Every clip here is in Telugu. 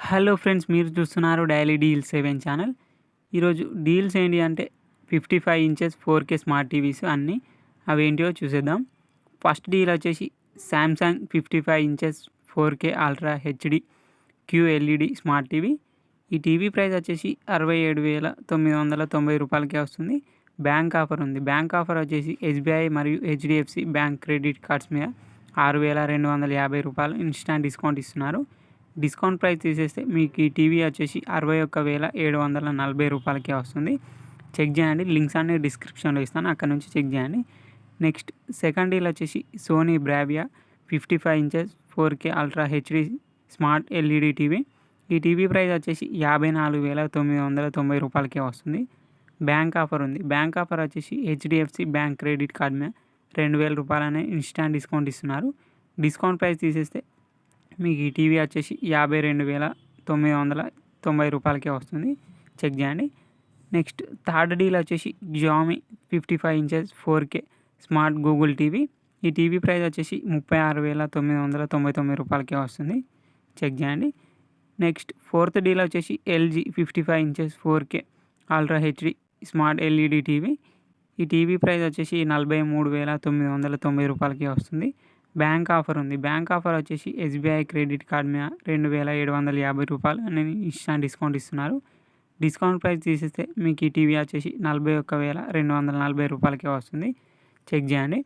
హలో ఫ్రెండ్స్, మీరు చూస్తున్నారు డైలీ డీల్స్ 7 ఛానల్. ఈరోజు డీల్స్ ఏంటి అంటే 55 ఇంచెస్ 4K స్మార్ట్ టీవీస్ అన్నీ అవేంటివో చూసేద్దాం. ఫస్ట్ డీల్ వచ్చేసి Samsung 55 inches 4K ultra HD QLED smart TV. ఈ టీవీ ప్రైస్ వచ్చేసి 67,990 రూపాయలకే వస్తుంది. బ్యాంక్ ఆఫర్ ఉంది. బ్యాంక్ ఆఫర్ వచ్చేసి SBI మరియు HDFC బ్యాంక్ క్రెడిట్ కార్డ్స్ మీద 6,250 రూపాయలు ఇన్స్టాంట్ డిస్కౌంట్ ఇస్తున్నారు. డిస్కౌంట్ ప్రైస్ తీసేస్తే మీకు ఈ టీవీ వచ్చేసి 61,740 రూపాయలకే వస్తుంది. చెక్ చేయండి, లింక్స్ అన్ని డిస్క్రిప్షన్లో ఇస్తాను, అక్కడ నుంచి చెక్ చేయండి. నెక్స్ట్ సెకండ్ డీల్ వచ్చేసి Sony Bravia 55 inches 4K ultra HD smart LED TV. ఈ టీవీ ప్రైస్ వచ్చేసి 54,990 రూపాయలకే వస్తుంది. బ్యాంక్ ఆఫర్ ఉంది. బ్యాంక్ ఆఫర్ వచ్చేసి HDFC బ్యాంక్ క్రెడిట్ కార్డ్ మీద 2,000 రూపాయలనే ఇన్స్టాంట్ డిస్కౌంట్ ఇస్తున్నారు. డిస్కౌంట్ ప్రైస్ తీసేస్తే మీకు ఈ టీవీ వచ్చేసి 52,990 రూపాయలకే వస్తుంది. చెక్ చేయండి. నెక్స్ట్ థర్డ్ డీల్ వచ్చేసి Xiaomi 55 inches 4K smart Google TV. ఈ టీవీ ప్రైస్ వచ్చేసి 36,999 రూపాయలకే వస్తుంది. చెక్ చేయండి. నెక్స్ట్ ఫోర్త్ డీల్ వచ్చేసి LG 55 inches 4K ultra HD smart LED TV. ఈ టీవీ ప్రైస్ వచ్చేసి 43,990 రూపాయలకే వస్తుంది. బ్యాంక్ ఆఫర్ ఉంది. బ్యాంక్ ఆఫర్ వచ్చేసి SBI క్రెడిట్ కార్డ్ మీద 2,750 రూపాయలు అనేది ఇన్స్టాంట్ డిస్కౌంట్ ఇస్తున్నారు. డిస్కౌంట్ ప్రైస్ తీసేస్తే మీకు ఈ టీవీ వచ్చేసి 41,240 రూపాయలకే వస్తుంది. చెక్ చేయండి.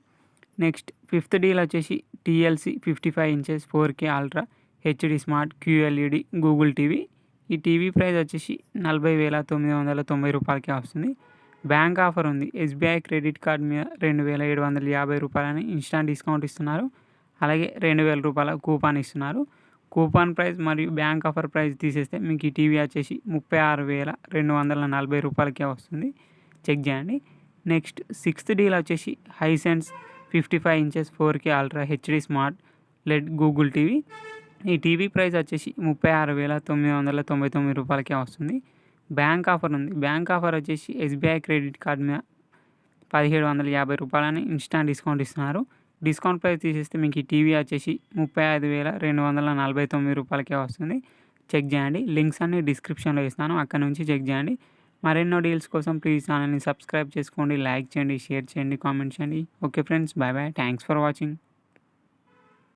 నెక్స్ట్ ఫిఫ్త్ డీల్ వచ్చేసి TLC 55 inches 4K ultra HD smart QLED Google TV. ఈ టీవీ ప్రైస్ వచ్చేసి 40,990 రూపాయలకే వస్తుంది. బ్యాంక్ ఆఫర్ ఉంది. SBI క్రెడిట్ కార్డ్ మీద 2,750 రూపాయలని ఇన్స్టాంట్ డిస్కౌంట్ ఇస్తున్నారు. అలాగే 2,000 రూపాయల కూపన్ ఇస్తున్నారు. కూపన్ ప్రైస్ మరియు బ్యాంక్ ఆఫర్ ప్రైస్ తీసేస్తే మీకు ఈ టీవీ వచ్చేసి 36,240 రూపాయలకే వస్తుంది. చెక్ చేయండి. నెక్స్ట్ సిక్స్త్ డీల్ వచ్చేసి Hisense 55 inches 4K ultra HD smart LED Google TV. ఈ టీవీ ప్రైస్ వచ్చేసి 36,999 రూపాయలకే వస్తుంది. బ్యాంక్ ఆఫర్ ఉంది. బ్యాంక్ ఆఫర్ వచ్చేసి SBI క్రెడిట్ కార్డ్ మీద 1,750 రూపాయలని ఇన్స్టాంట్ డిస్కౌంట్ ఇస్తున్నారు. డిస్కౌంట్ ప్రైస్ తీసేస్తే మీకు ఈ టీవీ వచ్చేసి 35,249 రూపాయలకే వస్తుంది. చెక్ చేయండి. లింక్స్ అన్ని డిస్క్రిప్షన్లో ఇస్తాను, అక్కడ నుంచి చెక్ చేయండి. మరెన్నో డీల్స్ కోసం ప్లీజ్ ఛానల్ని సబ్స్క్రైబ్ చేసుకోండి, లైక్ చేయండి, షేర్ చేయండి, కామెంట్ చేయండి. Okay friends, bye bye. Thanks for watching.